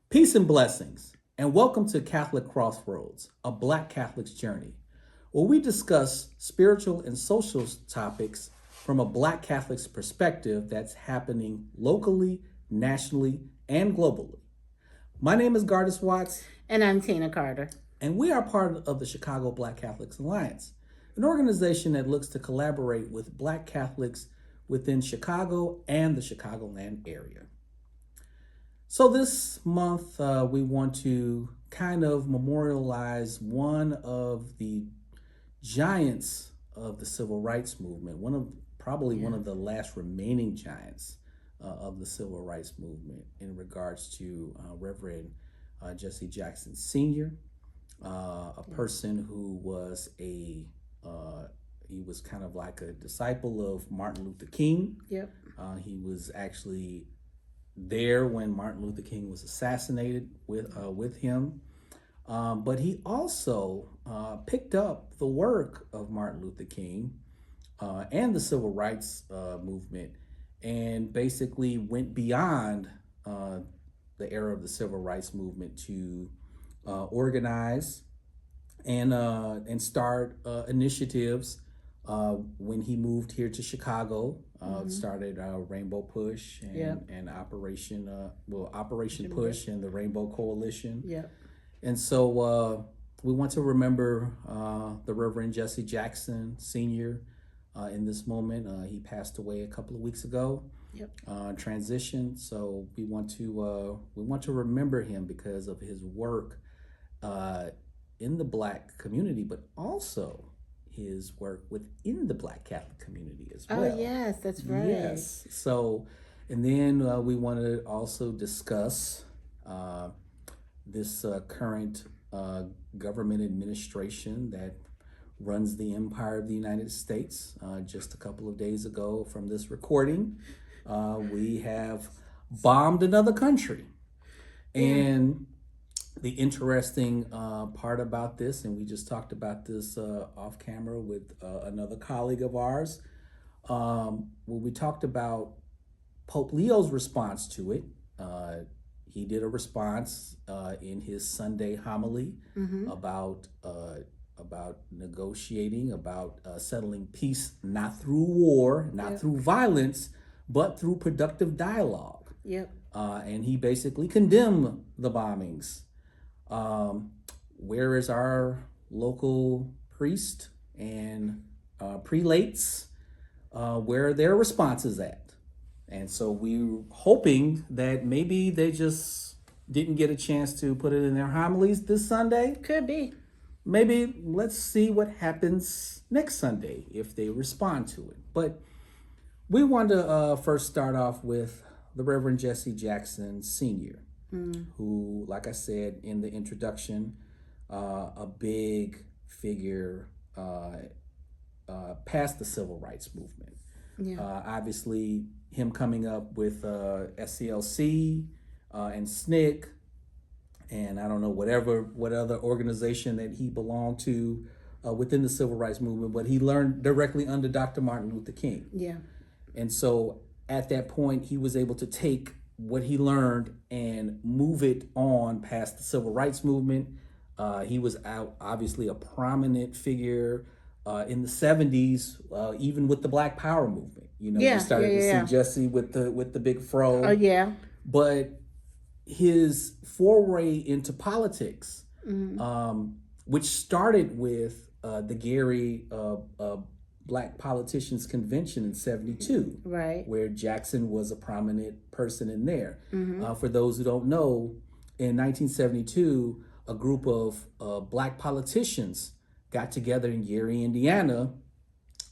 Peace and blessings, and welcome to Catholic Crossroads, a Black Catholic's journey, where we discuss spiritual and social topics from a Black Catholic's perspective that's happening locally, nationally, and globally. My name is Gardis Watts, And I'm Tina Carter. and we are part of the Chicago Black Catholics Alliance, an organization that looks to collaborate with Black Catholics within Chicago and the Chicagoland area. So this month, we want to kind of memorialize one of the giants of the civil rights movement, one of the last remaining giants of the civil rights movement in regards to Reverend Jesse Jackson Sr., a person who was he was kind of like a disciple of Martin Luther King. Yep. He was actually there when Martin Luther King was assassinated with him. But he also picked up the work of Martin Luther King and the civil rights movement and basically went beyond the era of the civil rights movement to organize and start initiatives. When he moved here to Chicago, started Rainbow Push and Operation Push and the Rainbow Coalition. Yep. And so we want to remember the Reverend Jesse Jackson Sr. In this moment. He passed away a couple of weeks ago. Yep. Transition. So we want to remember him because of his work in the Black community, but also his work within the Black Catholic community as well. Oh, yes, that's right. Yes. So, and then we want to also discuss this current government administration that runs the empire of the United States. Just a couple of days ago from this recording, we have bombed another country. And the interesting part about this, and we just talked about this off camera with another colleague of ours, when we talked about Pope Leo's response to it. He did a response in his Sunday homily about negotiating, about settling peace, not through war, not through violence, but through productive dialogue. Yep. And he basically condemned the bombings. Where is our local priest and prelates? Where are their responses at? And so we're hoping that maybe they just didn't get a chance to put it in their homilies this Sunday. Could be. Maybe let's see what happens next Sunday if they respond to it. But we want to first start off with the Reverend Jesse Jackson Sr., who, like I said in the introduction, a big figure past the civil rights movement. Yeah. Obviously, him coming up with SCLC and SNCC, and I don't know what other organization that he belonged to within the civil rights movement, but he learned directly under Dr. Martin Luther King. Yeah. And so at that point, he was able to take what he learned and move it on past the civil rights movement. He was obviously a prominent figure in the 70s, even with the Black Power movement. You know, we started to see Jesse with the big fro. Oh, yeah. But his foray into politics, which started with the Gary Black Politicians Convention in 72, right, where Jackson was a prominent person in there. For those who don't know, in 1972, a group of Black politicians got together in Gary, Indiana,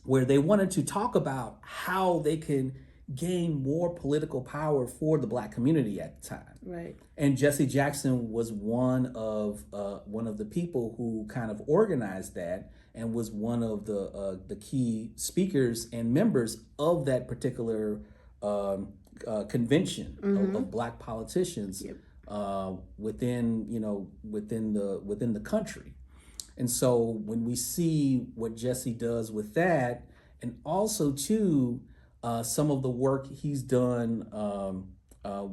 where they wanted to talk about how they can gain more political power for the Black community at the time. Right. And Jesse Jackson was one of the people who kind of organized that and was one of the key speakers and members of that particular convention of Black politicians within the country. And so when we see what Jesse does with that, and also too some of the work he's done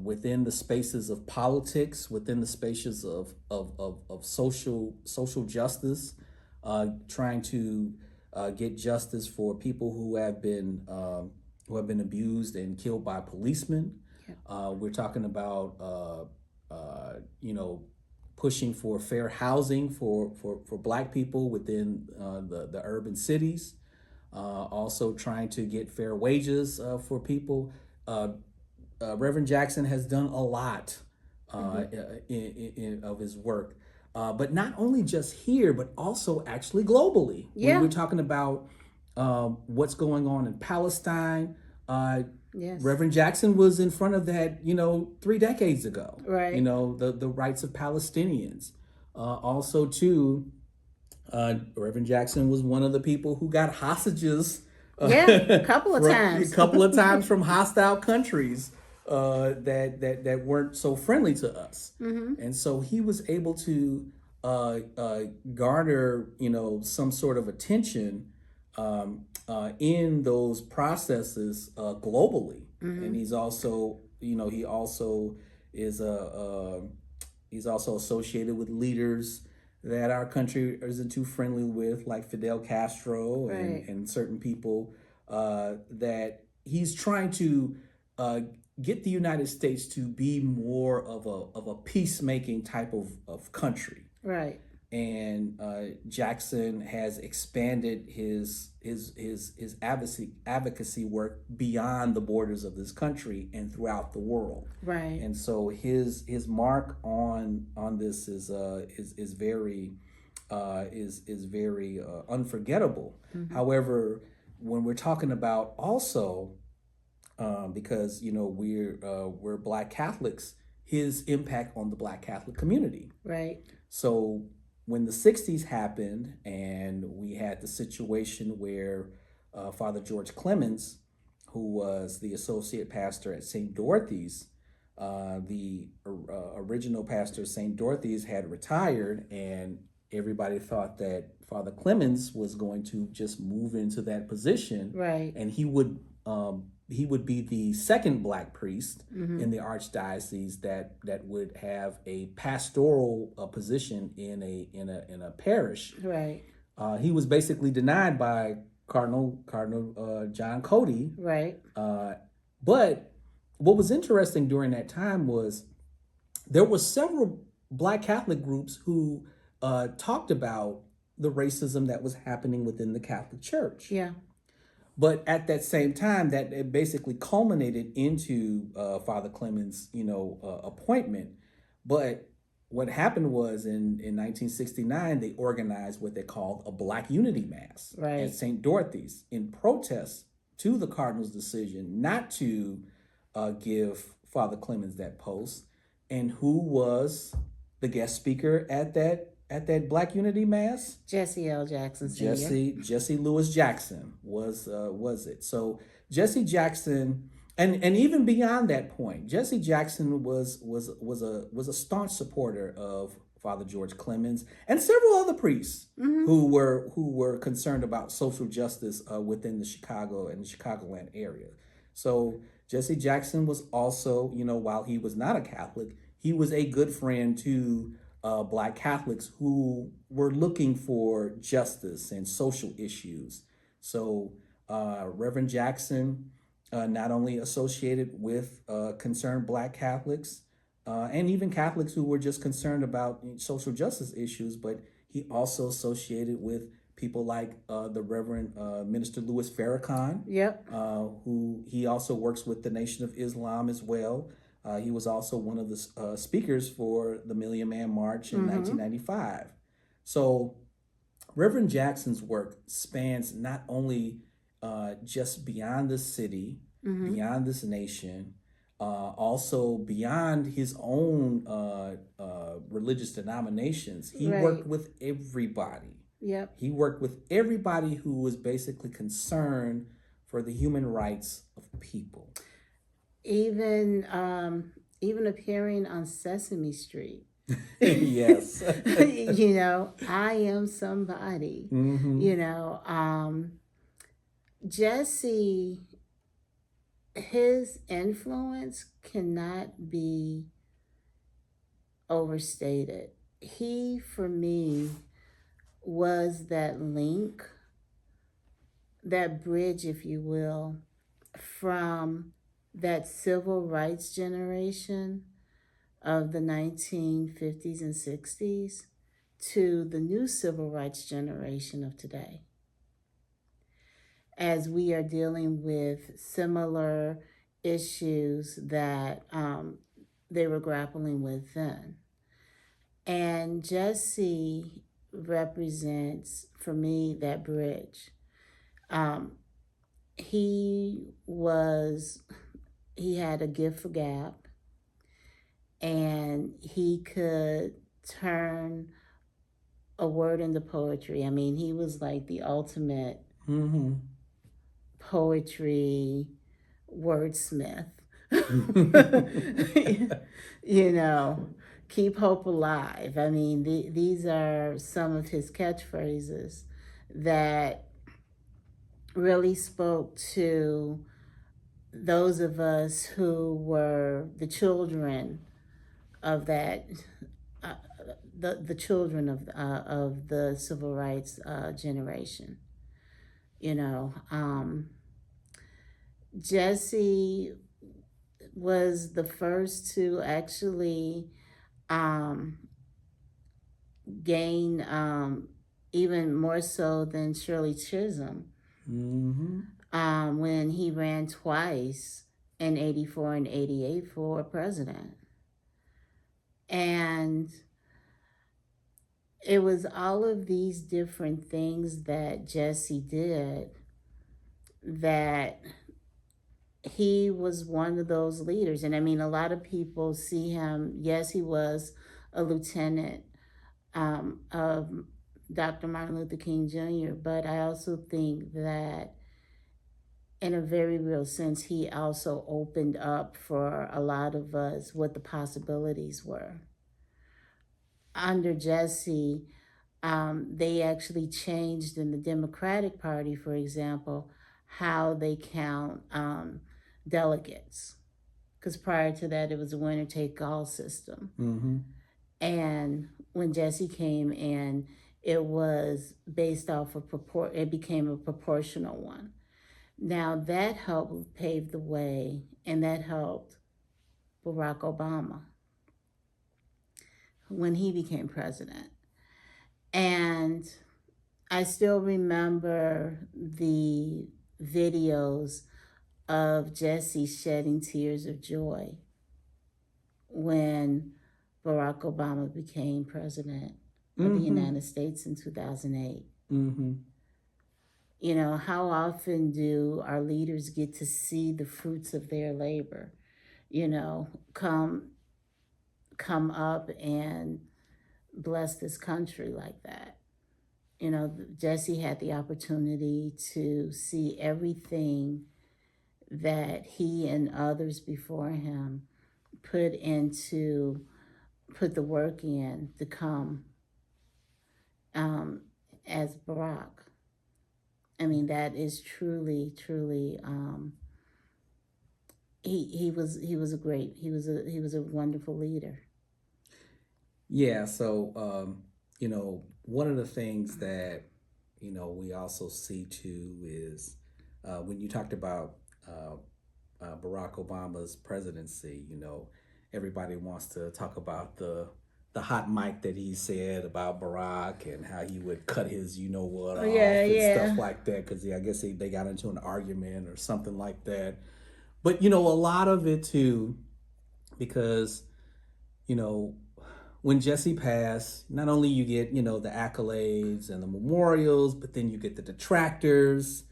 within the spaces of politics, within the spaces of social justice, trying to get justice for people who have been abused and killed by policemen. We're talking about pushing for fair housing for Black people within the urban cities. Also trying to get fair wages for people. Reverend Jackson has done a lot of his work, but not only just here, but also actually globally. Yeah. We're talking about what's going on in Palestine. Yes. Reverend Jackson was in front of that, 3 decades ago. Right. The rights of Palestinians. Also, too, Reverend Jackson was one of the people who got hostages. Yeah, a couple of times. A couple of times from hostile countries that weren't so friendly to us. And so he was able to garner, some sort of attention in those processes globally. And he's also, he also is he's also associated with leaders that our country isn't too friendly with, like Fidel Castro and certain people that he's trying to get the United States to be more of a peacemaking type of country. Right. And Jackson has expanded his advocacy work beyond the borders of this country and throughout the world. Right. And so his mark on this is very unforgettable. However, when we're talking about also because we're Black Catholics, his impact on the Black Catholic community. Right. So when the 60s happened and we had the situation where Father George Clemens, who was the associate pastor at St. Dorothy's, the original pastor of St. Dorothy's had retired, and everybody thought that Father Clemens was going to just move into that position. Right. And he would be the second Black priest in the archdiocese that would have a pastoral position in a parish. Right. He was basically denied by Cardinal John Cody. Right. But what was interesting during that time was there were several Black Catholic groups who talked about the racism that was happening within the Catholic Church. Yeah. But at that same time, that it basically culminated into Father Clemens' appointment. But what happened was in 1969, they organized what they called a Black Unity Mass at St. Dorothy's in protest to the Cardinal's decision not to give Father Clemens that post. And who was the guest speaker at that Black Unity Mass? Jesse L. Jackson Sr. Jesse Louis Jackson was it. So Jesse Jackson, and even beyond that point, Jesse Jackson was a staunch supporter of Father George Clemens and several other priests who were concerned about social justice within the Chicago and the Chicagoland area. So Jesse Jackson was also, while he was not a Catholic, he was a good friend to Black Catholics who were looking for justice and social issues. So Reverend Jackson not only associated with concerned Black Catholics and even Catholics who were just concerned about social justice issues, but he also associated with people like the Reverend Minister Louis Farrakhan, who he also works with the Nation of Islam as well. He was also one of the speakers for the Million Man March in 1995. So Reverend Jackson's work spans not only just beyond this city, beyond this nation, also beyond his own religious denominations. He worked with everybody. Yep. He worked with everybody who was basically concerned for the human rights of people. Even appearing on Sesame Street. Yes. I am somebody. Jesse his influence cannot be overstated. He, for me, was that link, that bridge, if you will, from that civil rights generation of the 1950s and 60s to the new civil rights generation of today, as we are dealing with similar issues that they were grappling with then. And Jesse represents, for me, that bridge. Um, he was, he had a gift for gab, and he could turn a word into poetry. I mean, he was like the ultimate poetry wordsmith. You know, keep hope alive. I mean, these are some of his catchphrases that really spoke to those of us who were the children of that, uh, the children of the civil rights generation. You know, Jesse was the first to actually um, gain, even more so than Shirley Chisholm, when he ran twice in 84 and 88 for president. And it was all of these different things that Jesse did that he was one of those leaders. And I mean, a lot of people see him, yes, he was a lieutenant of Dr. Martin Luther King Jr., but I also think that in a very real sense, he also opened up for a lot of us what the possibilities were. Under Jesse, they actually changed in the Democratic Party, for example, how they count delegates. Because prior to that, it was a winner take all system. And when Jesse came in, it was based off of it became a proportional one. Now that helped pave the way, and that helped Barack Obama when he became president. And I still remember the videos of Jesse shedding tears of joy when Barack Obama became president of the United States in 2008. You know, how often do our leaders get to see the fruits of their labor, you know, come up and bless this country like that? You know, Jesse had the opportunity to see everything that he and others before him put the work in to come as Barack. I mean, that is truly, truly. He was a wonderful leader. Yeah. So you know, one of the things that we also see too is when you talked about Barack Obama's presidency. You know, everybody wants to talk about the hot mic that he said about Barack and how he would cut his off and stuff like that, because I guess they got into an argument or something like that. But a lot of it too, because when Jesse passed, not only you get the accolades and the memorials, but then you get the detractors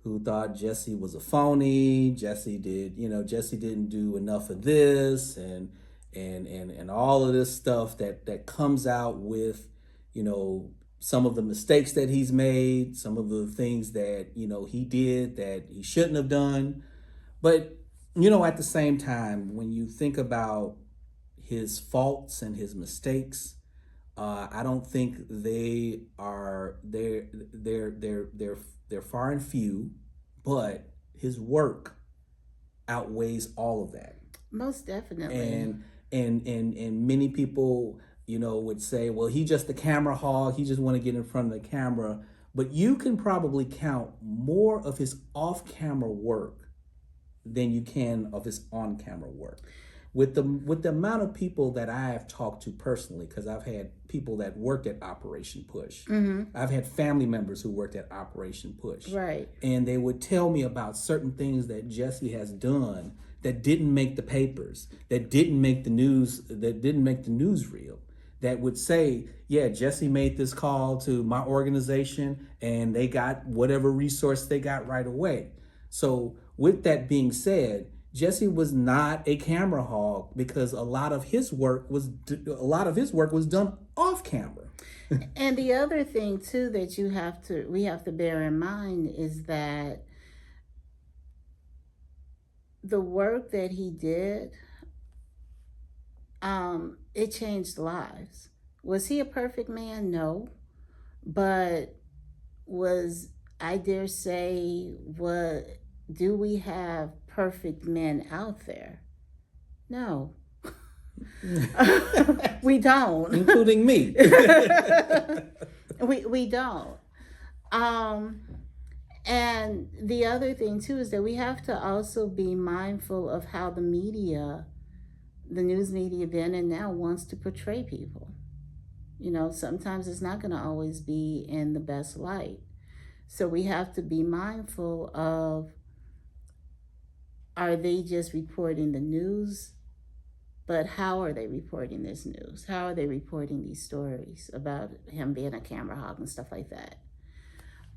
who thought Jesse was a phony. Jesse didn't do enough of this, and all of this stuff that comes out with some of the mistakes that he's made, some of the things that he did that he shouldn't have done. But at the same time, when you think about his faults and his mistakes, I don't think they're far and few, but his work outweighs all of that. Most definitely. And many people, would say, well, he just a camera hog. He just want to get in front of the camera. But you can probably count more of his off-camera work than you can of his on-camera work. With the amount of people that I have talked to personally, because I've had people that worked at Operation Push. I've had family members who worked at Operation Push. Right. And they would tell me about certain things that Jesse has done that didn't make the papers, that didn't make the news, that didn't make the newsreel. That would say, yeah, Jesse made this call to my organization and they got whatever resource they got right away. So with that being said, Jesse was not a camera hog because a lot of his work was done off camera. And the other thing too that we have to bear in mind is that the work that he did, it changed lives. Was he a perfect man? No. But I dare say, do we have perfect men out there? No. We don't. Including me. we don't. And the other thing too is that we have to also be mindful of how the news media then and now wants to portray people. Sometimes it's not going to always be in the best light. So we have to be mindful of, are they just reporting the news? But how are they reporting this news? How are they reporting these stories about him being a camera hog and stuff like that?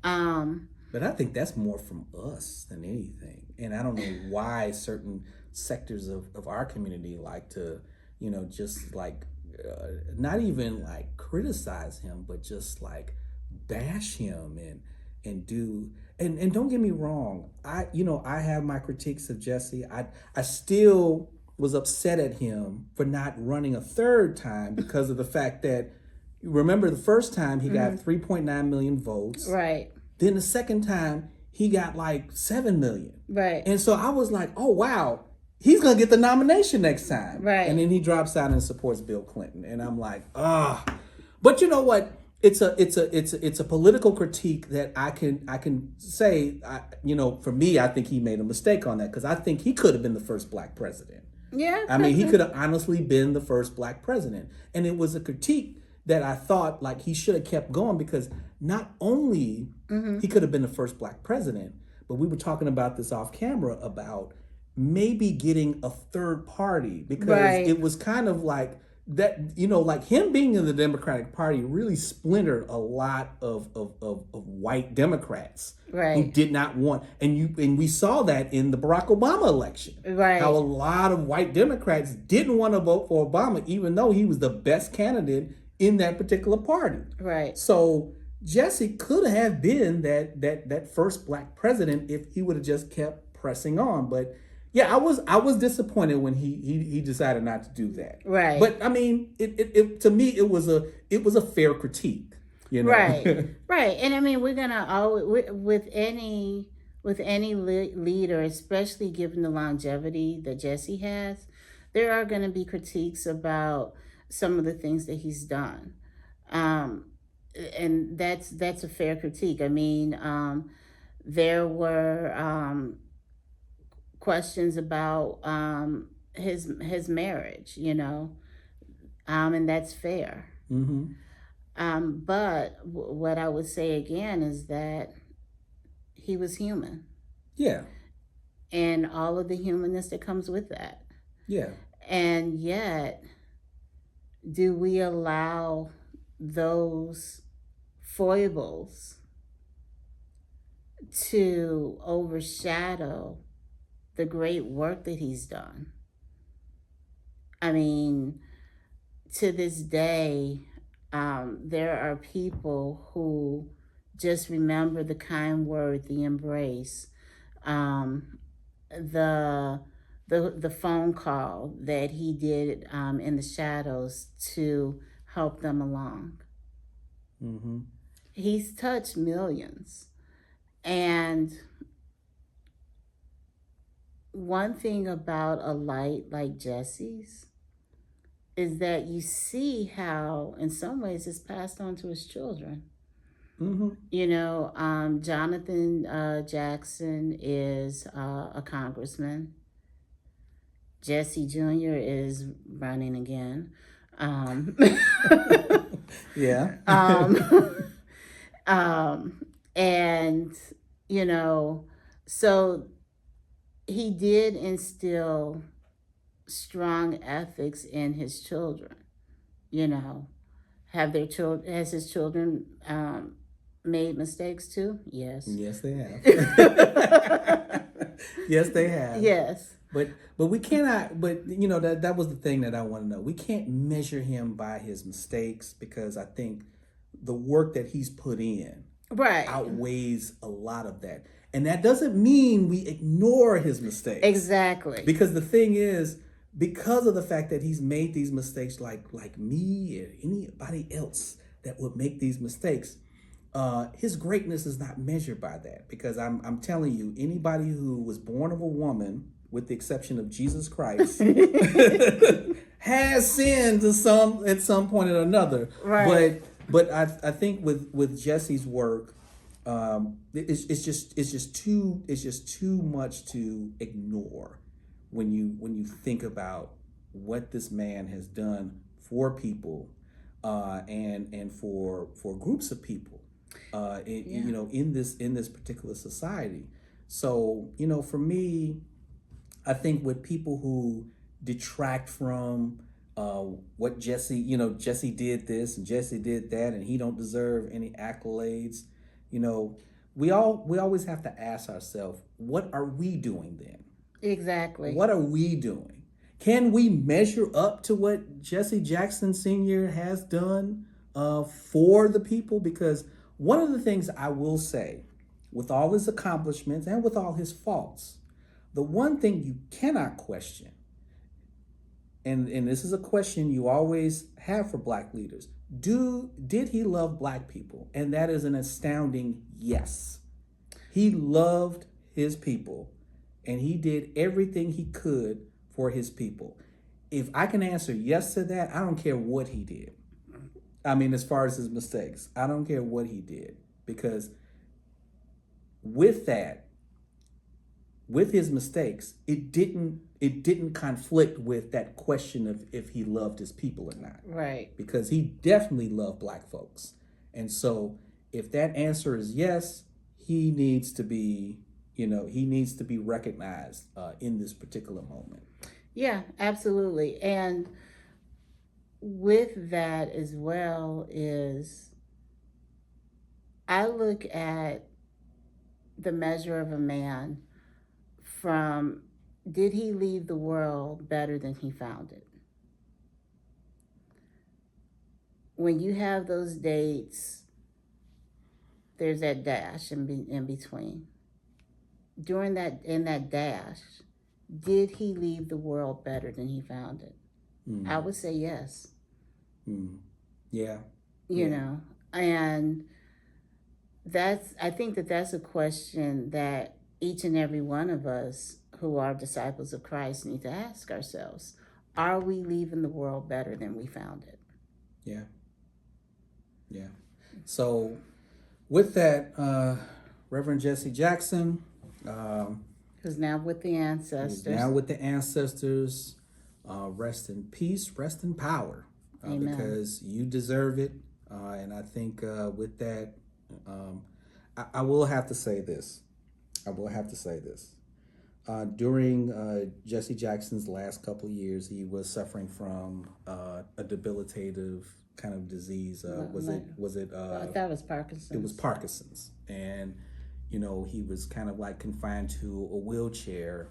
But I think that's more from us than anything. And I don't know why certain sectors of our community like to, just like, not even like criticize him, but just like bash him and do. And don't get me wrong. I have my critiques of Jesse. I still was upset at him for not running a third time because of the fact that, remember the first time he got 3.9 million votes. Right. Then the second time he got like 7 million. Right. And so I was like, oh, wow, he's going to get the nomination next time. Right. And then he drops out and supports Bill Clinton. And I'm like, But you know what? It's a political critique that I can say, for me, I think he made a mistake on that because I think he could have been the first black president. Yeah. I mean, he could have honestly been the first black president. And it was a critique that I thought like he should have kept going because not only he could have been the first black president, but we were talking about this off camera about maybe getting a third party because it was kind of like that, like him being in the Democratic Party really splintered a lot of white Democrats who did not want, and we saw that in the Barack Obama election, how a lot of white Democrats didn't want to vote for Obama, even though he was the best candidate in that particular party. Right. So Jesse could have been that first black president if he would have just kept pressing on, but. Yeah, I was disappointed when he decided not to do that. Right. But I mean, it to me it was a fair critique. Right. Right. And I mean, we're gonna always with any leader, especially given the longevity that Jesse has, there are going to be critiques about some of the things that he's done, and that's a fair critique. I mean, there were. Questions about his marriage, and that's fair. But what I would say again is that he was human. Yeah. And all of the humanness that comes with that. Yeah. And yet, do we allow those foibles to overshadow the great work that he's done? I mean, to this day, there are people who just remember the kind word, the embrace, the phone call that he did in the shadows to help them along. He's touched millions, and one thing about a light like Jesse's is that you see how, in some ways, it's passed on to his children. Mm-hmm. Jonathan Jackson is a congressman. Jesse Jr. is running again. Um, Yeah. um, and, you know, so he did instill strong ethics in his children. You know, have their children, has his children made mistakes too? Yes. Yes, they have. Yes, they have. Yes. But we cannot. But that was the thing that I want to know. We can't measure him by his mistakes because I think the work that he's put in Right. outweighs a lot of that. And that doesn't mean we ignore his mistakes. Exactly. Because the thing is, because of the fact that he's made these mistakes like me or anybody else that would make these mistakes, his greatness is not measured by that. Because I'm telling you, anybody who was born of a woman, with the exception of Jesus Christ, has sinned at some point or another. Right. But I think with Jesse's work, it's just too much to ignore when you think about what this man has done for people, and for groups of people, in this particular society. So for me, I think with people who detract from what Jesse did this and Jesse did that, and he don't deserve any accolades. We always have to ask ourselves, what are we doing then? Exactly. What are we doing? Can we measure up to what Jesse Jackson Sr. has done for the people? Because one of the things I will say, with all his accomplishments and with all his faults, the one thing you cannot question, and this is a question you always have for Black leaders, did he love Black people? And that is an astounding yes. He loved his people, and he did everything he could for his people. If I can answer yes to that, I don't care what he did. I mean, as far as his mistakes, I don't care what he did, because with his mistakes, it didn't conflict with that question of if he loved his people or not. Right. Because he definitely loved Black folks. And so if that answer is yes, he needs to be recognized in this particular moment. Yeah, absolutely. And with that as well is, I look at the measure of a man from, did he leave the world better than he found it? When you have those dates, there's that dash in between. In that dash, did he leave the world better than he found it? I would say yes. Yeah. And I think that's a question that each and every one of us who are disciples of Christ need to ask ourselves. Are we leaving the world better than we found it? Yeah. Yeah. So with that, Reverend Jesse Jackson, who's now with the ancestors. Rest in peace, rest in power, because you deserve it. And I think with that, I will have to say this. During Jesse Jackson's last couple of years, he was suffering from a debilitative kind of disease. Was it? I thought it was Parkinson's. It was Parkinson's, and he was kind of like confined to a wheelchair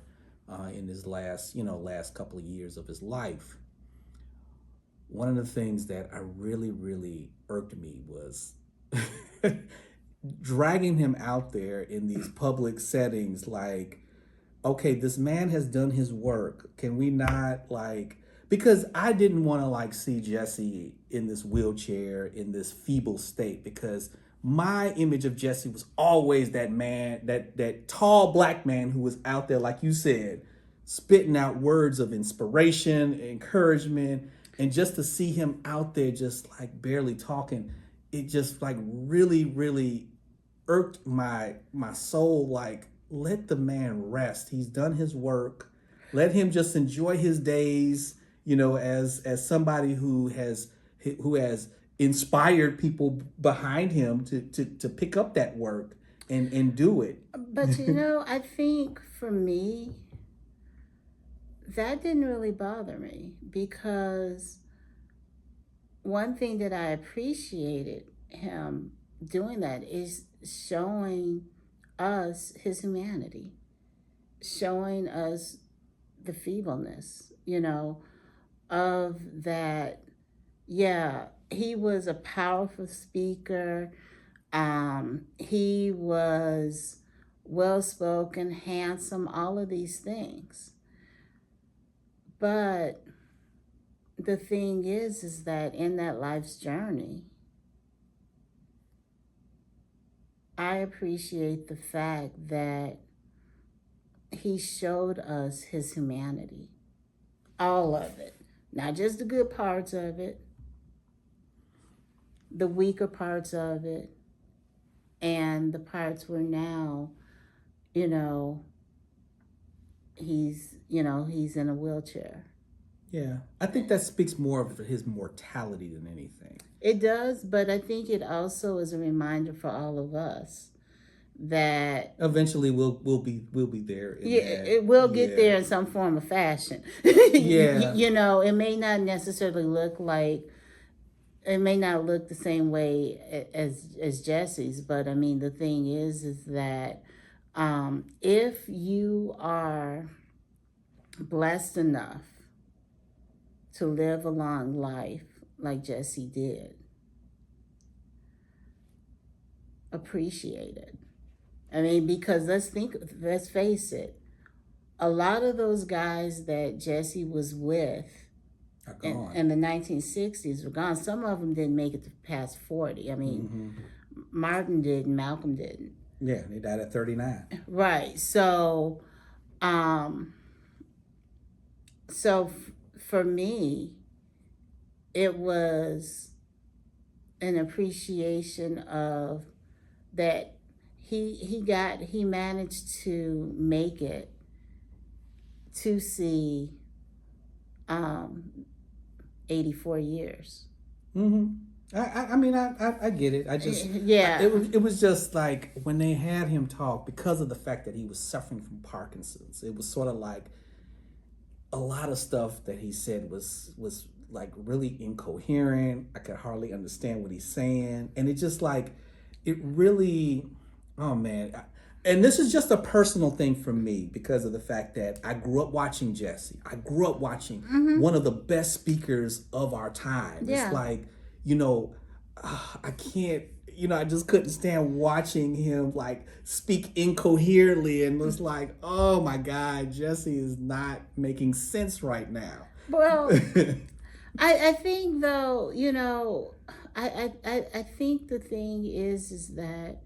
in his last couple of years of his life. One of the things that I really, really irked me was dragging him out there in these public settings. Like, okay, this man has done his work. Can we not, because I didn't want to see Jesse in this wheelchair, in this feeble state, because my image of Jesse was always that man, that tall Black man who was out there, like you said, spitting out words of inspiration, encouragement, and just to see him out there just like barely talking, it just like really, really irked my soul. Like, let the man rest. He's done his work. Let him just enjoy his days. As somebody who has inspired people behind him to pick up that work and do it. But I think for me, that didn't really bother me, because one thing that I appreciated him doing that is showing us his humanity, showing us the feebleness, of that. Yeah, he was a powerful speaker. He was well spoken, handsome, all of these things. But the thing is that in that life's journey, I appreciate the fact that he showed us his humanity, all of it, not just the good parts of it, the weaker parts of it, and the parts where now, he's in a wheelchair. Yeah, I think that speaks more of his mortality than anything. It does, but I think it also is a reminder for all of us that eventually we'll be there. It will get there in some form of fashion. Yeah. It may not necessarily look like, it may not look the same way as Jesse's, but I mean, the thing is that if you are blessed enough to live a long life like Jesse did, appreciate it. I mean, because let's face it, a lot of those guys that Jesse was with in the 1960s were gone. Some of them didn't make it to past 40. I mean, Martin didn't, Malcolm didn't. Yeah, they died at 39. Right. So, for me, it was an appreciation of that he managed to make it to see 84 years. I mean, I get it. I just, it was just like when they had him talk, because of the fact that he was suffering from Parkinson's, it was sort of like a lot of stuff that he said was like really incoherent. I could hardly understand what he's saying. And it just like, it really, oh man. And this is just a personal thing for me because of the fact that I grew up watching Jesse. I grew up watching one of the best speakers of our time. Yeah. It's like, I can't, I just couldn't stand watching him like speak incoherently, and was like, oh my God, Jesse is not making sense right now. Well, I think though, I think the thing is that,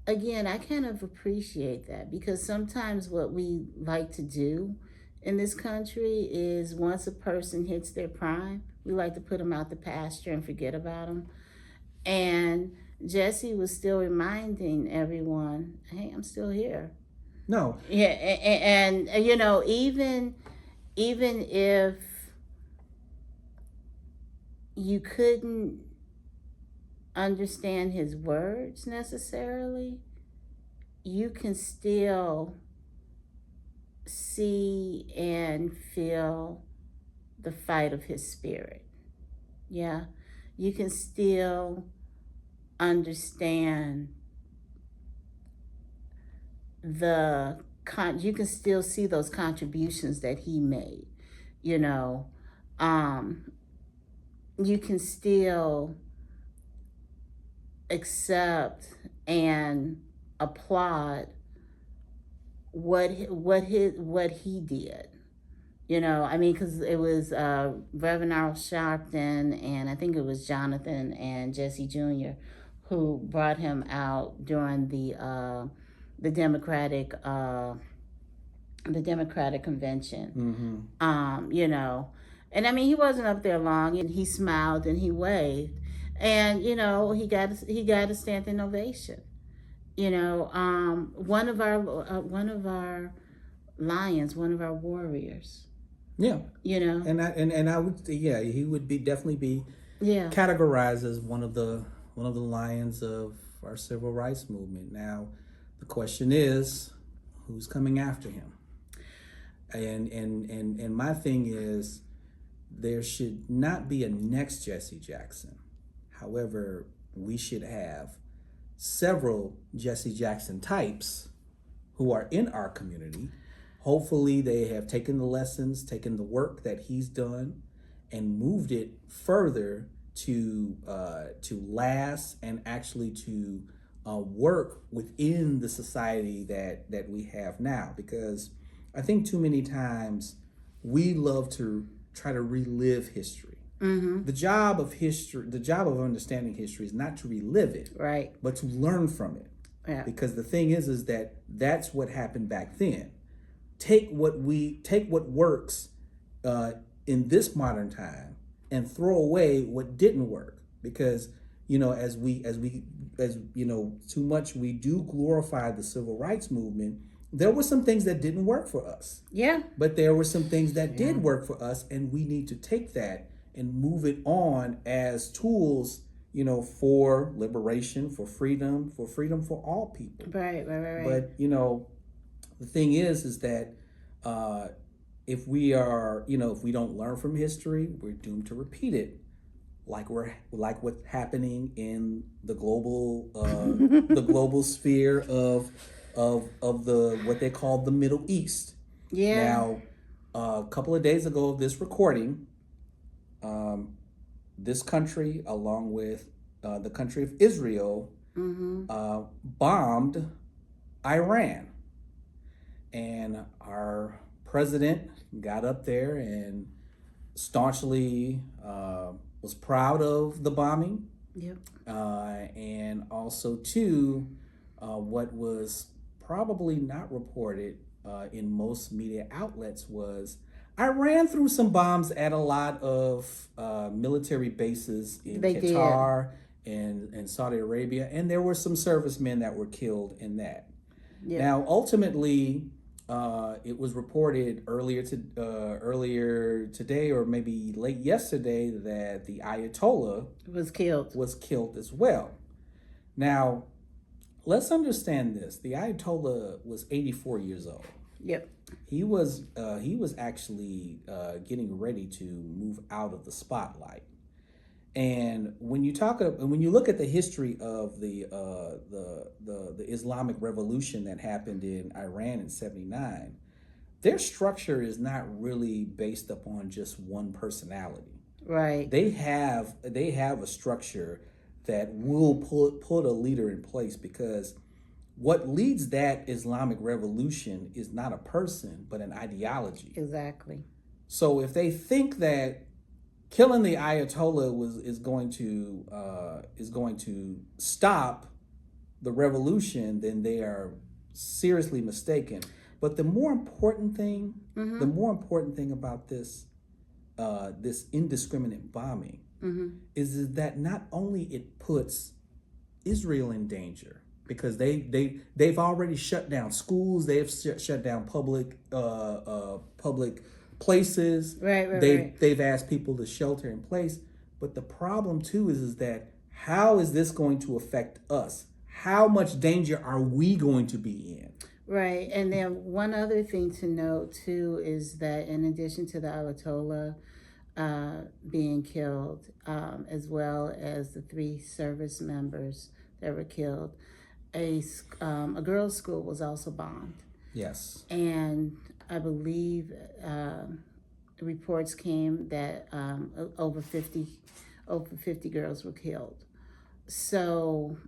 again, I kind of appreciate that, because sometimes what we like to do in this country is once a person hits their prime, we like to put them out the pasture and forget about them. And Jesse was still reminding everyone, hey, I'm still here. No. Yeah, and even if you couldn't understand his words necessarily, you can still see and feel the fight of his spirit. Yeah, you can still understand you can still see those contributions that he made. You can still accept and applaud what he did. Because it was Reverend Al Sharpton, and I think it was Jonathan and Jesse Jr. who brought him out during the Democratic the Democratic Convention. Mm-hmm. You know, and I mean, he wasn't up there long, and he smiled and he waved, and you know, he got a standing ovation. You know, one of our lions, one of our warriors. Yeah, You know, and I would, yeah, he would be definitely be yeah, categorized as one of the lions of our civil rights movement. Now, the question is, who's coming after him? And my thing is, there should not be a next Jesse Jackson. However, we should have several Jesse Jackson types who are in our community. Hopefully, they have taken the lessons, taken the work that he's done, and moved it further to last and actually to work within the society that we have now. Because I think too many times we love to try to relive history. The job of history, the job of understanding history, is not to relive it, right, but to learn from it. yeah, Because the thing is that that's what happened back then. Take what works in this modern time and throw away what didn't work. Because as you know, too much we do glorify the civil rights movement. There were some things that didn't work for us, yeah, but there were some things that yeah, did work for us, and we need to take that and move it on as tools, for liberation, for freedom for all people. right. But the thing is that if we are, if we don't learn from history, we're doomed to repeat it, like what's happening in the global the global sphere of the what they call the Middle East. Yeah, Now, a couple of days ago of this recording, this country, along with the country of Israel, bombed Iran. And our president got up there and staunchly was proud of the bombing. yep, And also, too, what was probably not reported in most media outlets was Iran threw some bombs at a lot of military bases in they Qatar and Saudi Arabia, and there were some servicemen that were killed in that. did, Now, ultimately, it was reported earlier today, or maybe late yesterday, that the Ayatollah was killed as well. Now, let's understand this: the Ayatollah was 84 years old. Yep, He was actually getting ready to move out of the spotlight. And when you look at the history of the Islamic Revolution that happened in Iran in '79, their structure is not really based upon just one personality. right, They have a structure that will put a leader in place, because what leads that Islamic revolution is not a person but an ideology. exactly, So if they think that killing the Ayatollah is going to stop the revolution, then they are seriously mistaken. But the more important thing about this indiscriminate bombing is that not only it puts Israel in danger, because they've already shut down schools, they have shut down public places. Right. They've asked people to shelter in place. But the problem too is that how is this going to affect us? How much danger are we going to be in? Right. And then one other thing to note too is that in addition to the Ayatollah being killed, as well as the 3 service members that were killed, a girls' school was also bombed. Yes. And I believe reports came that over 50 girls were killed. So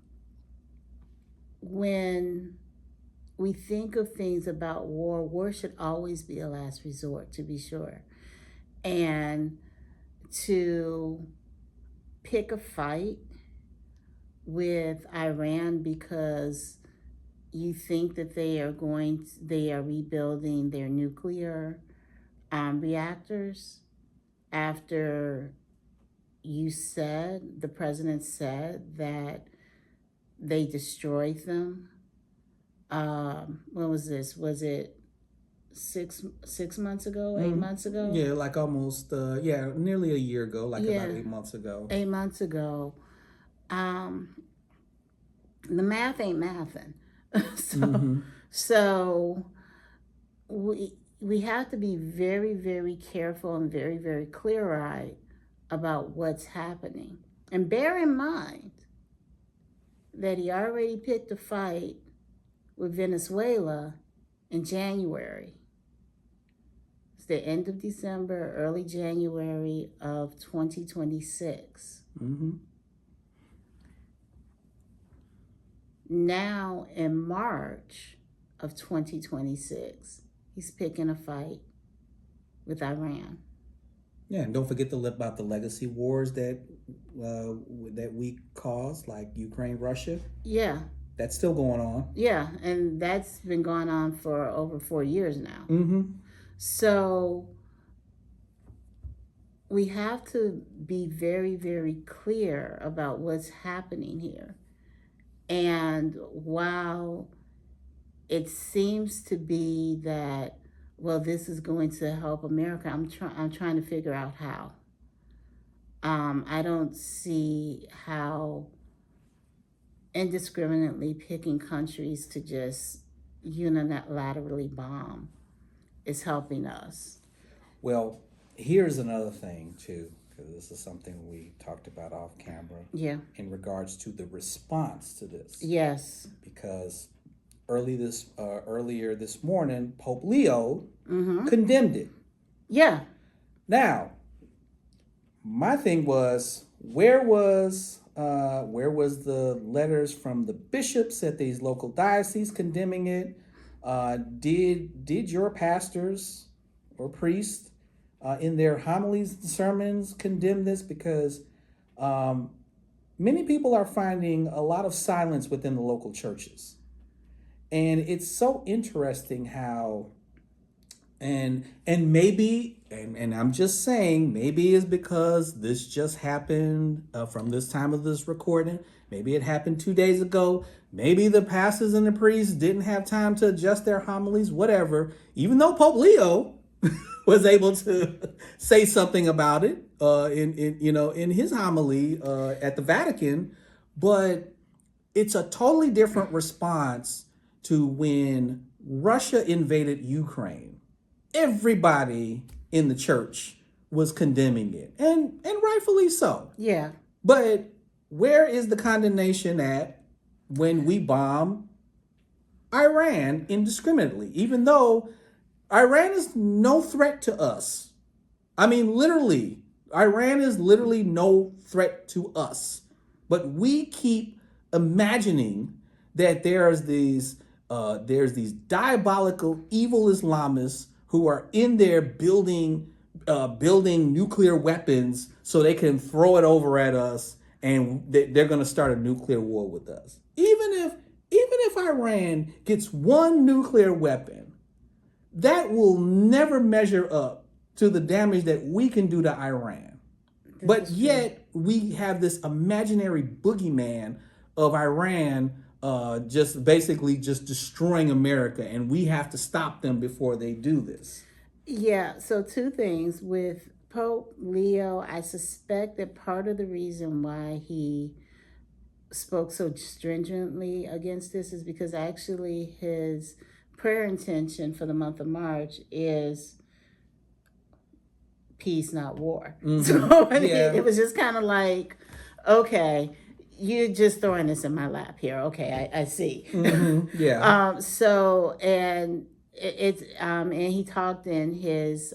when we think of things about war should always be a last resort, to be sure. And to pick a fight with Iran because you think that they are rebuilding their nuclear reactors after the president said that they destroyed them. When was this? Was it 6 months ago, 8 months ago? Yeah, like almost, nearly a year ago, like about Yeah, 8 months ago. 8 months ago. Um, the math ain't mathin'. So we have to be very, very careful and very, very clear-eyed about what's happening. And bear in mind that he already picked a fight with Venezuela in January. It's the end of December, early January of 2026. Now in March of 2026, he's picking a fight with Iran. Yeah, and don't forget about the legacy wars that we caused, like Ukraine, Russia. Yeah. That's still going on. Yeah, and that's been going on for over 4 years now. So we have to be very, very clear about what's happening here. And while it seems to be that, well, this is going to help America, I'm trying to figure out how. I don't see how indiscriminately picking countries to just unilaterally bomb is helping us. Well, here's another thing too, because this is something we talked about off camera. Yeah. In regards to the response to this. Yes. Because earlier this morning, Pope Leo condemned it. Yeah. Now, my thing was, where was the letters from the bishops at these local dioceses condemning it? Did your pastors or priests in their homilies and sermons condemn this? Because many people are finding a lot of silence within the local churches. And it's so interesting how, and maybe, and I'm just saying, maybe it's because this just happened from this time of this recording. Maybe it happened 2 days ago. Maybe the pastors and the priests didn't have time to adjust their homilies, whatever. Even though Pope Leo was able to say something about it in his homily at the Vatican, but it's a totally different response to when Russia invaded Ukraine. Everybody in the church was condemning it, and rightfully so. Yeah. But where is the condemnation at when we bomb Iran indiscriminately, even though Iran is no threat to us? I mean, literally, Iran is literally no threat to us. But we keep imagining that there's these diabolical, evil Islamists who are in there building nuclear weapons so they can throw it over at us, and they're going to start a nuclear war with us. Even if Iran gets one nuclear weapon, that will never measure up to the damage that we can do to Iran. But yet we have this imaginary boogeyman of Iran just basically just destroying America, and we have to stop them before they do this. Yeah, so two things. With Pope Leo, I suspect that part of the reason why he spoke so stringently against this is because actually his prayer intention for the month of March is peace, not war. So I mean, it was just kind of like, okay, you're just throwing this in my lap here. Okay, I see. Yeah. So and and he talked in his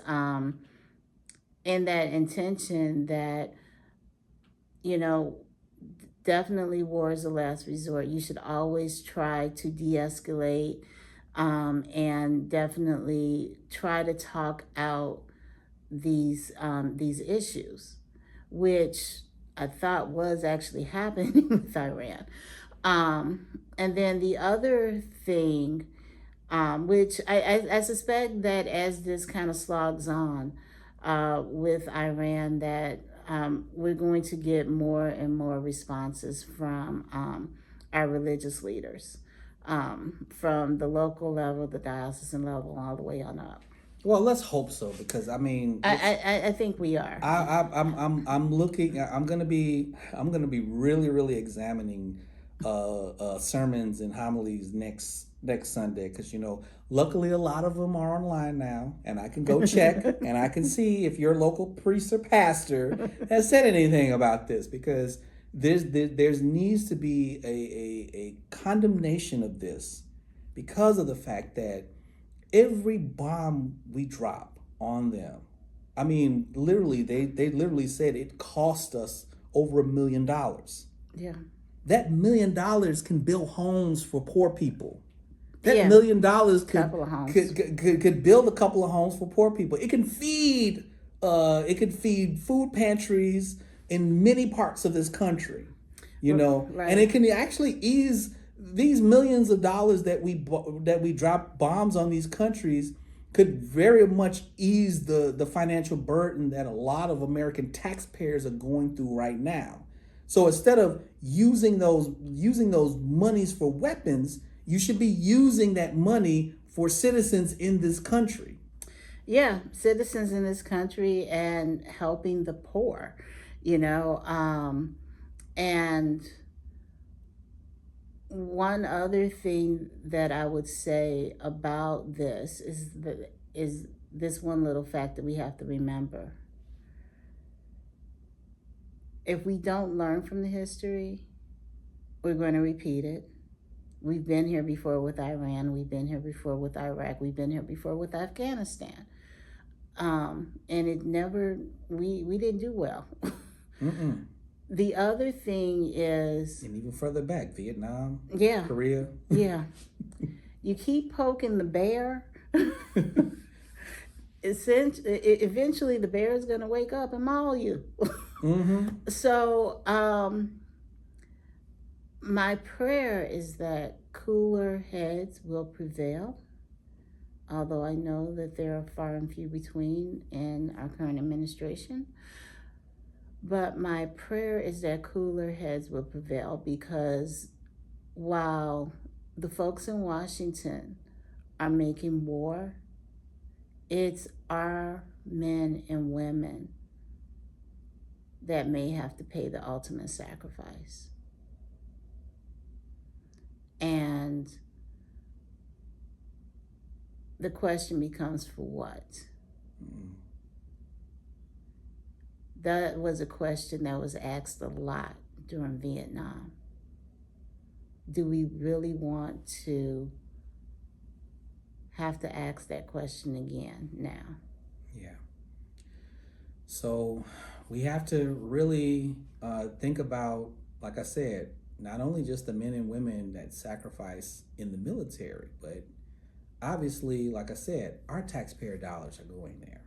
in that intention that, definitely war is the last resort. You should always try to de-escalate, and definitely try to talk out these issues, which I thought was actually happening with Iran. And then the other thing, which I suspect that as this kind of slogs on with Iran, that we're going to get more and more responses from our religious leaders, from the local level, the diocesan level, all the way on up. Well, let's hope so, because I mean, I think we are. I'm looking. I'm gonna be really examining sermons and homilies next Sunday, because luckily a lot of them are online now, and I can go check and I can see if your local priest or pastor has said anything about this, because there's needs to be a condemnation of this, because of the fact that every bomb we drop on them, I mean, literally, they literally said it cost us over $1 million. Yeah. That $1 million can build homes for poor people. That Yeah. $1 million could Couple of homes. could build a couple of homes for poor people. It can feed food pantries in many parts of this country. Right. And it can actually ease these millions of dollars that we drop bombs on these countries, could very much ease the financial burden that a lot of American taxpayers are going through right now. So instead of using those monies for weapons, you should be using that money for citizens in this country. Yeah, citizens in this country and helping the poor, and one other thing that I would say about this is this one little fact that we have to remember. If we don't learn from the history, we're going to repeat it. We've been here before with Iran. We've been here before with Iraq. We've been here before with Afghanistan. And it never, we didn't do well. Mm-mm. The other thing is, And even further back, Vietnam, yeah, Korea. Yeah. You keep poking the bear, eventually the bear is going to wake up and maul you. Mm-hmm. So, my prayer is that cooler heads will prevail, although I know that there are far and few between in our current administration. But my prayer is that cooler heads will prevail, because while the folks in Washington are making war, it's our men and women that may have to pay the ultimate sacrifice. And the question becomes, for what? Mm. That was a question that was asked a lot during Vietnam. Do we really want to have to ask that question again now? Yeah. So we have to really think about, like I said, not only just the men and women that sacrifice in the military, but obviously, like I said, our taxpayer dollars are going there.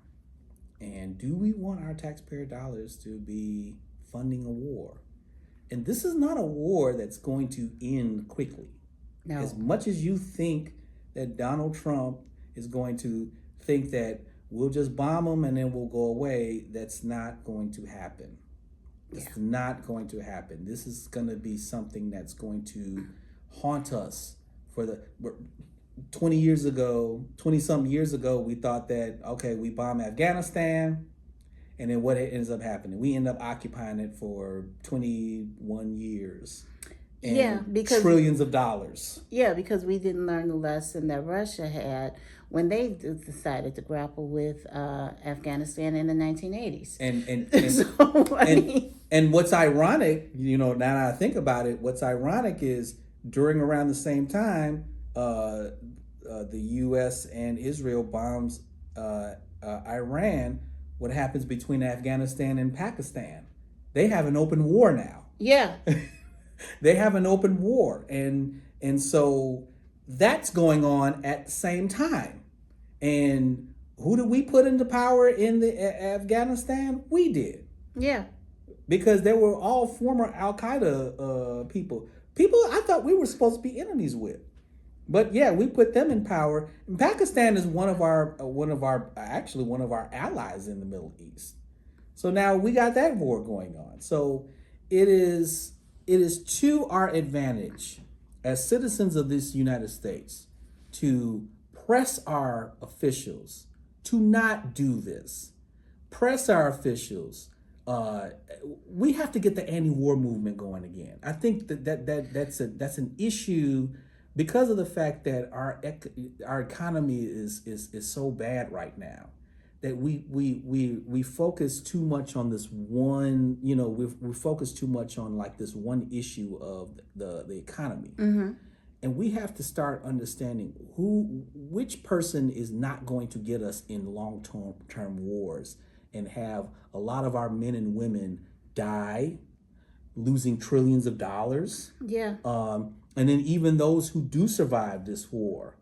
And do we want our taxpayer dollars to be funding a war? And this is not a war that's going to end quickly. No. As much as you think that Donald Trump is going to think that we'll just bomb them and then we'll go away, that's not going to happen. It's not going to happen. This is going to be something that's going to haunt us for the 20 something years ago, we thought that, okay, we bomb Afghanistan, and then what ends up happening? We end up occupying it for 21 years. And because trillions of dollars. Yeah, because we didn't learn the lesson that Russia had when they decided to grapple with Afghanistan in the 1980s. And what's ironic, now that I think about it, what's ironic is around the same time, the U.S. and Israel bombs Iran. What happens between Afghanistan and Pakistan? They have an open war now. Yeah. They have an open war, and so that's going on at the same time. And who did we put into power in the Afghanistan? We did. Yeah. Because they were all former Al Qaeda people. People I thought we were supposed to be enemies with. But yeah, we put them in power. And Pakistan is one of our allies in the Middle East. So now we got that war going on. So it is it is to our advantage as citizens of this United States to press our officials to not do this. Press our officials. Uh, we have to get the anti-war movement going again. I think that's an issue because of the fact that our economy is so bad right now that we focus too much on this one, we focus too much on like this one issue of the economy. And we have to start understanding which person is not going to get us in long-term wars and have a lot of our men and women die, losing trillions of dollars. Yeah. And then even those who do survive this war,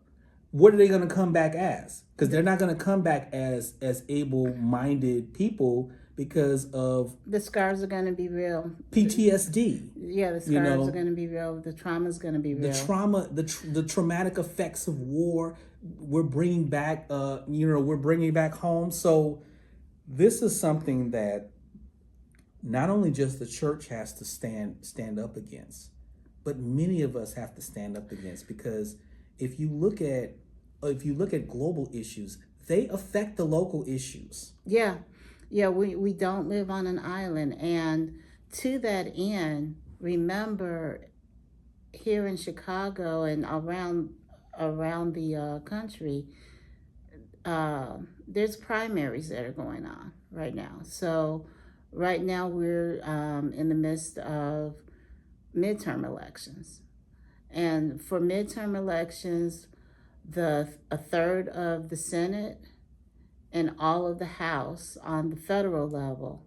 what are they going to come back as? Because they're not going to come back as able-minded people because of The scars are going to be real. PTSD. Yeah, the scars are going to be real. The trauma is going to be real. The traumatic effects of war, we're bringing back. We're bringing back home. So this is something that not only just the church has to stand up against, but many of us have to stand up against, because if you look at global issues, they affect the local issues. Yeah. Yeah, we don't live on an island. And to that end, remember here in Chicago and around the country, there's primaries that are going on right now. So right now we're in the midst of midterm elections. And for midterm elections, a third of the Senate and all of the House on the federal level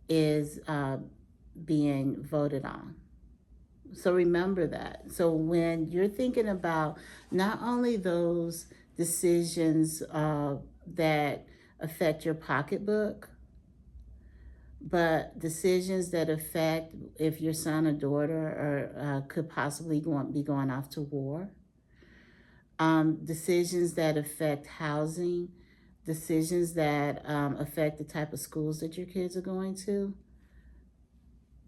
is being voted on. So remember that. So when you're thinking about not only those decisions that affect your pocketbook, but decisions that affect if your son or daughter could possibly be going off to war, decisions that affect housing, decisions that affect the type of schools that your kids are going to.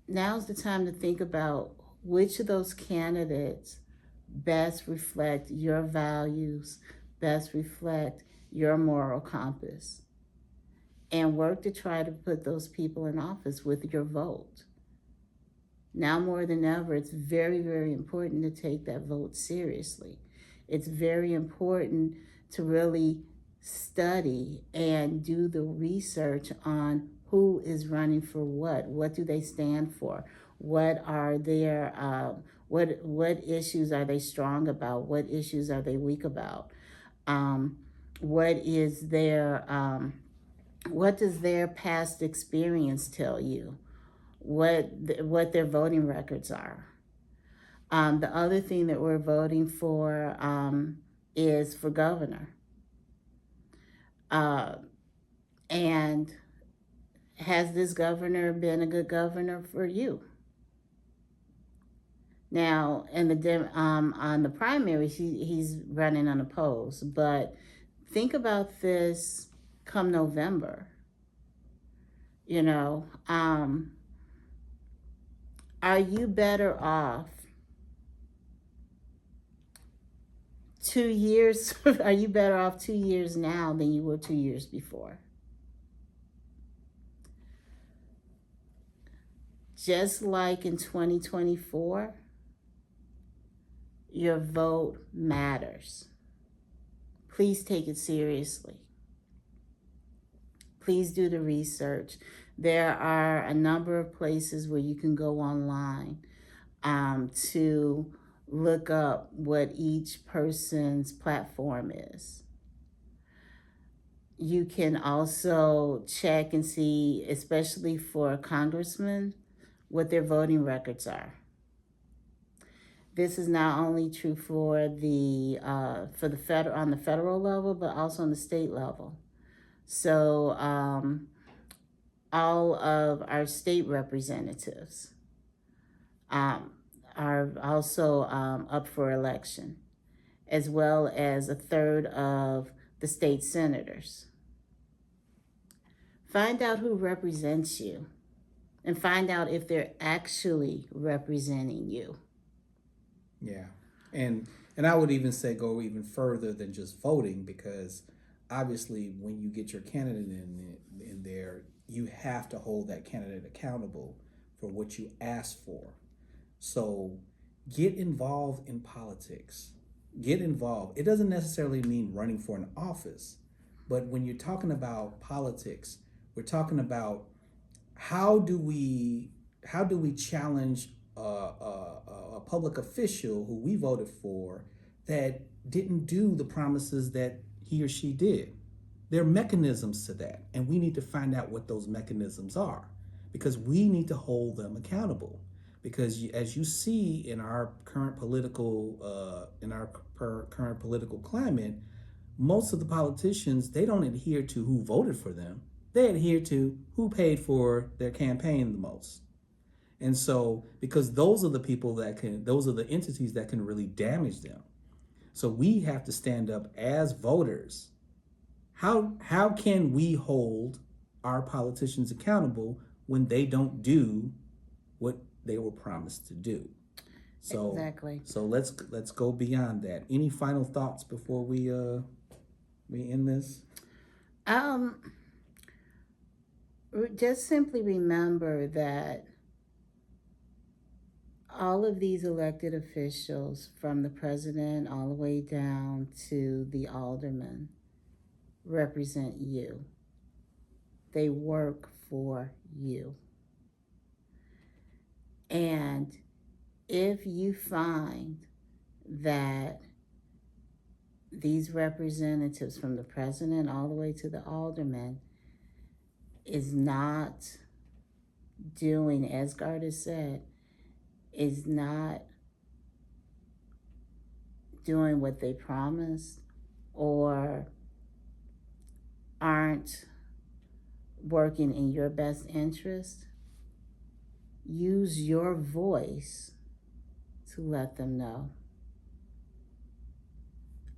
Now's the time to think about which of those candidates best reflect your values, best reflect your moral compass, and work to try to put those people in office with your vote. Now more than ever, it's very, very important to take that vote seriously. It's very important to really study and do the research on who is running for what do they stand for, what are their what issues are they strong about, what issues are they weak about, what is their what does their past experience tell you, what their voting records are. The other thing that we're voting for is for governor. And has this governor been a good governor for you? Now, in on the primary, he's running unopposed. But think about this come November. Are you better off 2 years? Are you better off 2 years now than you were 2 years before? Just like in 2024, your vote matters. Please take it seriously. Please do the research. There are a number of places where you can go online to look up what each person's platform is. You can also check and see, especially for congressmen, what their voting records are. This is not only true for the federal level, but also on the state level. So all of our state representatives are also up for election, as well as a third of the state senators. Find out who represents you and find out if they're actually representing you. Yeah. And I would even say go even further than just voting, because obviously when you get your candidate in there, you have to hold that candidate accountable for what you asked for. So get involved in politics. Get involved. It doesn't necessarily mean running for an office, but when you're talking about politics, we're talking about how do we challenge a public official who we voted for that didn't do the promises that he or she did. There are mechanisms to that, and we need to find out what those mechanisms are, because we need to hold them accountable. Because as you see in our current political climate, most of the politicians, they don't adhere to who voted for them. They adhere to who paid for their campaign the most. And so, because those are the people those are the entities that can really damage them. So we have to stand up as voters. How can we hold our politicians accountable when they don't do what they were promised to do? So Exactly. So let's go beyond that. Any final thoughts before we end this? Just simply remember that all of these elected officials, from the president all the way down to the aldermen, represent you. They work for you. And if you find that these representatives, from the president all the way to the aldermen, is not doing, as Gardis said, is not doing what they promised, or aren't working in your best interest, use your voice to let them know.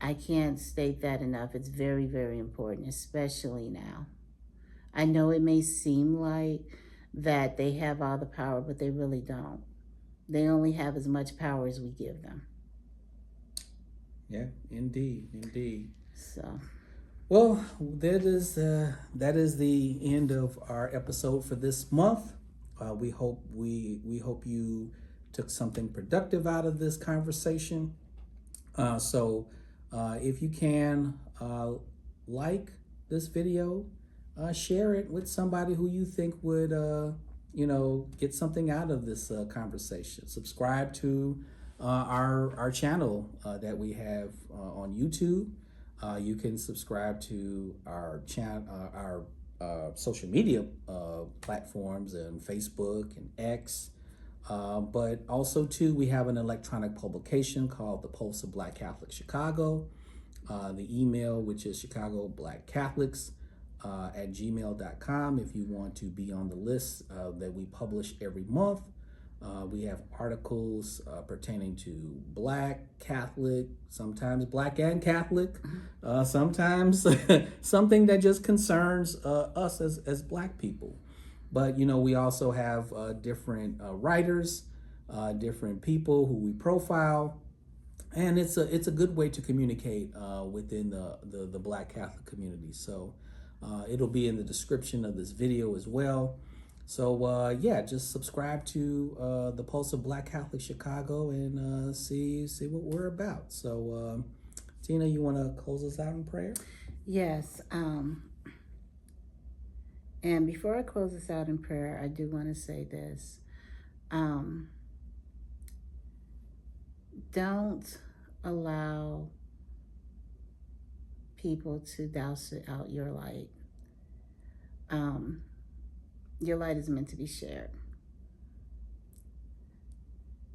I can't state that enough. It's very, very important, especially now. I know it may seem like that they have all the power, but they really don't. They only have as much power as we give them. Yeah, indeed. So, well, that is the end of our episode for this month. We hope you took something productive out of this conversation. So if you can, like this video, share it with somebody who you think would get something out of this conversation. Subscribe to our channel that we have on YouTube. You can subscribe to our channel, our social media platforms, and Facebook and X. But also, too, we have an electronic publication called The Pulse of Black Catholic Chicago. The email, which is ChicagoBlackCatholics at gmail.com, if you want to be on the list that we publish every month. We have articles pertaining to Black, Catholic, sometimes Black and Catholic, sometimes something that just concerns us as Black people. But, we also have different writers, different people who we profile. And it's a good way to communicate within the Black Catholic community. So it'll be in the description of this video as well. So just subscribe to the Pulse of Black Catholic Chicago and see what we're about. So Tina, you want to close us out in prayer? Yes. And before I close this out in prayer, I do want to say this. Don't allow people to douse out your light. Your light is meant to be shared.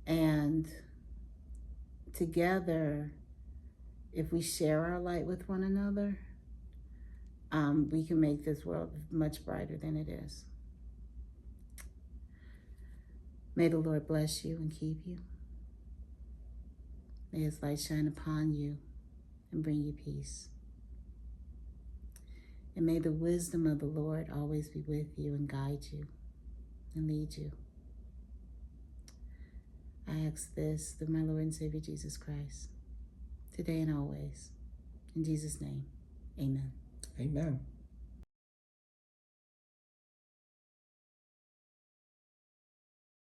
And together, if we share our light with one another, we can make this world much brighter than it is. May the Lord bless you and keep you. May his light shine upon you and bring you peace. And may the wisdom of the Lord always be with you and guide you and lead you. I ask this through my Lord and Savior Jesus Christ, today and always. In Jesus' name, amen. Amen.